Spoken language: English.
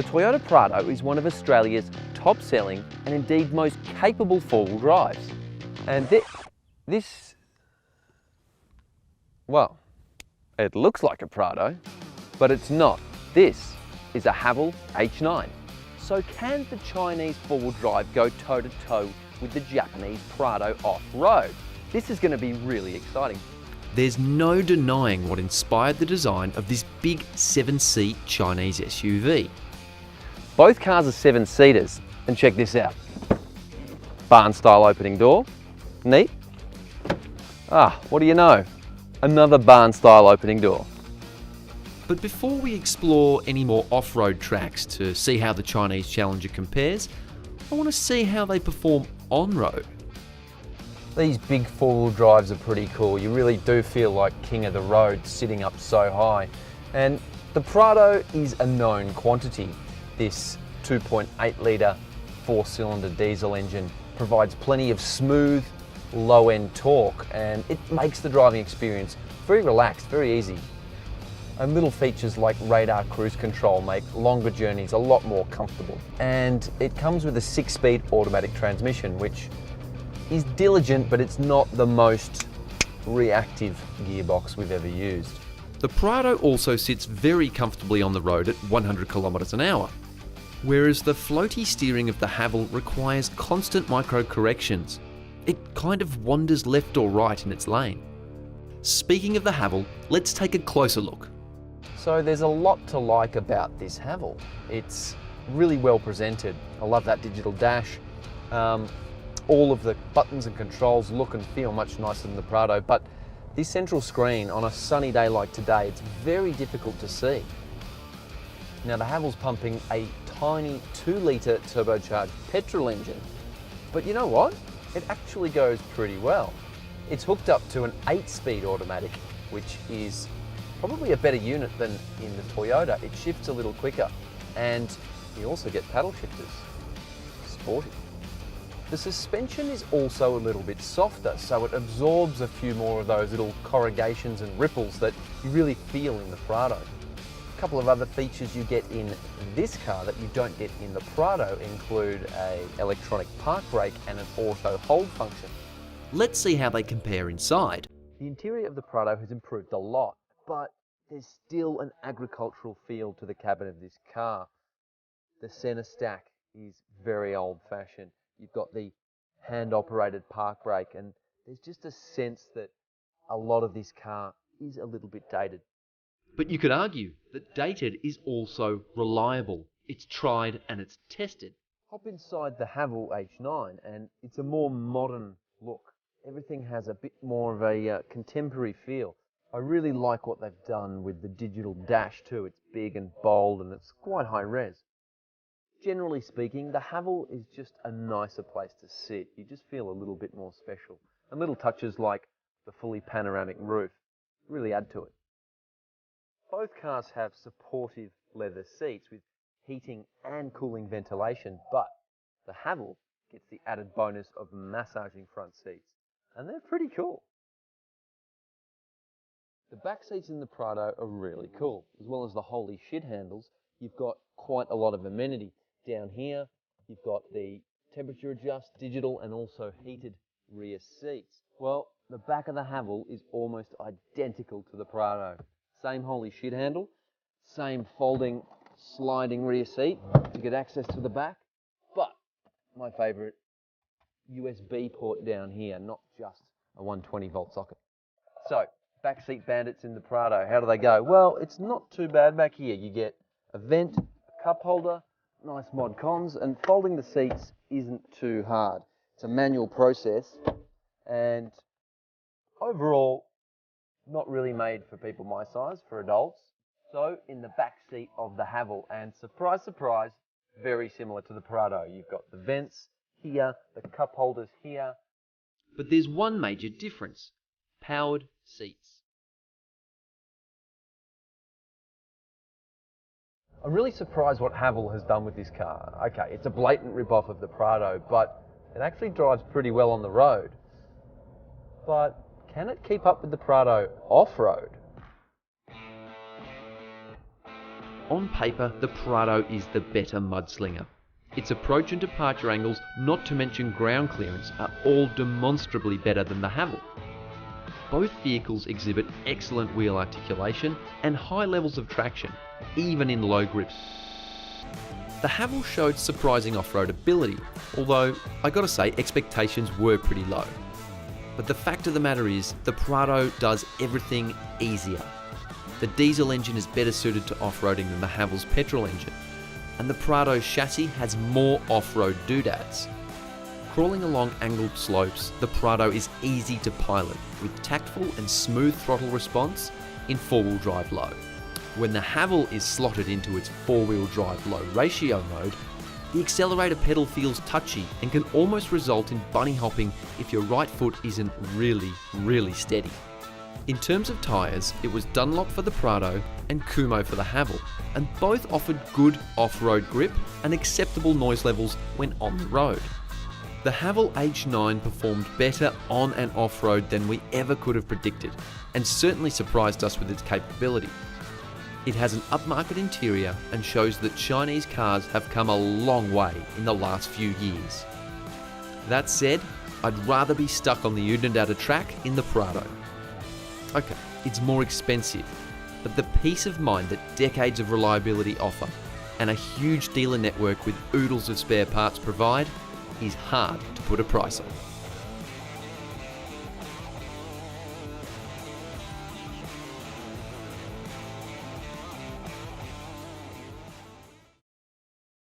The Toyota Prado is one of Australia's top-selling and indeed most capable four-wheel drives. And well, it looks like a Prado, but it's not. This is a Haval H9. So can the Chinese four-wheel drive go toe-to-toe with the Japanese Prado off-road? This is going to be really exciting. There's no denying what inspired the design of this big 7-seat Chinese SUV. Both cars are 7-seaters, and check this out. Barn-style opening door, neat. What do you know? Another barn-style opening door. But before we explore any more off-road tracks to see how the Chinese Challenger compares, I want to see how they perform on-road. These big four-wheel drives are pretty cool. You really do feel like king of the road sitting up so high. And the Prado is a known quantity. This 2.8 litre 4-cylinder diesel engine provides plenty of smooth, low-end torque, and it makes the driving experience very relaxed, very easy. And little features like radar cruise control make longer journeys a lot more comfortable. And it comes with a 6-speed automatic transmission, which is diligent, but it's not the most reactive gearbox we've ever used. The Prado also sits very comfortably on the road at 100 kilometers an hour, whereas the floaty steering of the Haval requires constant micro corrections. It kind of wanders left or right in its lane. Speaking of the Haval, let's take a closer look. So there's a lot to like about this Haval. It's really well presented. I love that digital dash. All of the buttons and controls look and feel much nicer than the Prado, but this central screen on a sunny day like today, it's very difficult to see. Now the Haval's pumping a tiny 2-litre turbocharged petrol engine, but you know what? It actually goes pretty well. It's hooked up to an 8-speed automatic, which is probably a better unit than in the Toyota. It shifts a little quicker, and you also get paddle shifters. Sporty. The suspension is also a little bit softer, so it absorbs a few more of those little corrugations and ripples that you really feel in the Prado. A couple of other features you get in this car that you don't get in the Prado include an electronic park brake and an auto hold function. Let's see how they compare inside. The interior of the Prado has improved a lot, but there's still an agricultural feel to the cabin of this car. The center stack is very old-fashioned. You've got the hand-operated park brake, and there's just a sense that a lot of this car is a little bit dated. But you could argue that dated is also reliable. It's tried and it's tested. Hop inside the Haval H9 and it's a more modern look. Everything has a bit more of a contemporary feel. I really like what they've done with the digital dash too. It's big and bold and it's quite high res. Generally speaking, the Haval is just a nicer place to sit. You just feel a little bit more special. And little touches like the fully panoramic roof really add to it. Both cars have supportive leather seats with heating and cooling ventilation, but the Haval gets the added bonus of massaging front seats, and they're pretty cool. The back seats in the Prado are really cool. As well as the holy shit handles, you've got quite a lot of amenity. Down here, you've got the temperature adjust, digital, and also heated rear seats. Well, the back of the Haval is almost identical to the Prado. Same holy shit handle, same folding, sliding rear seat to get access to the back, but my favourite, USB port down here, not just a 120-volt socket. So, backseat bandits in the Prado, how do they go? Well, it's not too bad back here. You get a vent, a cup holder, nice mod cons, and folding the seats isn't too hard. It's a manual process, and overall, not really made for people my size, for adults. So, in the back seat of the Haval, and surprise, surprise, very similar to the Prado. You've got the vents here, the cup holders here. But there's one major difference: powered seats. I'm really surprised what Haval has done with this car. Okay, it's a blatant rip-off of the Prado, but it actually drives pretty well on the road. But can it keep up with the Prado off-road? on paper, the Prado is the better mudslinger. Its approach and departure angles, not to mention ground clearance, are all demonstrably better than the Haval. Both vehicles exhibit excellent wheel articulation and high levels of traction, even in low grips. The Haval showed surprising off-road ability, although I gotta say expectations were pretty low. But the fact of the matter is, the Prado does everything easier. The diesel engine is better suited to off-roading than the Haval's petrol engine, and the Prado's chassis has more off-road doodads. Crawling along angled slopes, the Prado is easy to pilot, with tactful and smooth throttle response in four-wheel drive low. When the Haval is slotted into its four-wheel drive low ratio mode, the accelerator pedal feels touchy and can almost result in bunny hopping if your right foot isn't really steady. In terms of tyres, it was Dunlop for the Prado and Kumho for the Haval, and both offered good off-road grip and acceptable noise levels when on the road. The Haval H9 performed better on and off-road than we ever could have predicted, and certainly surprised us with its capability. It has an upmarket interior and shows that Chinese cars have come a long way in the last few years. That said, I'd rather be stuck on the Unadada track in the Prado. Okay, it's more expensive, but the peace of mind that decades of reliability offer and a huge dealer network with oodles of spare parts provide is hard to put a price on.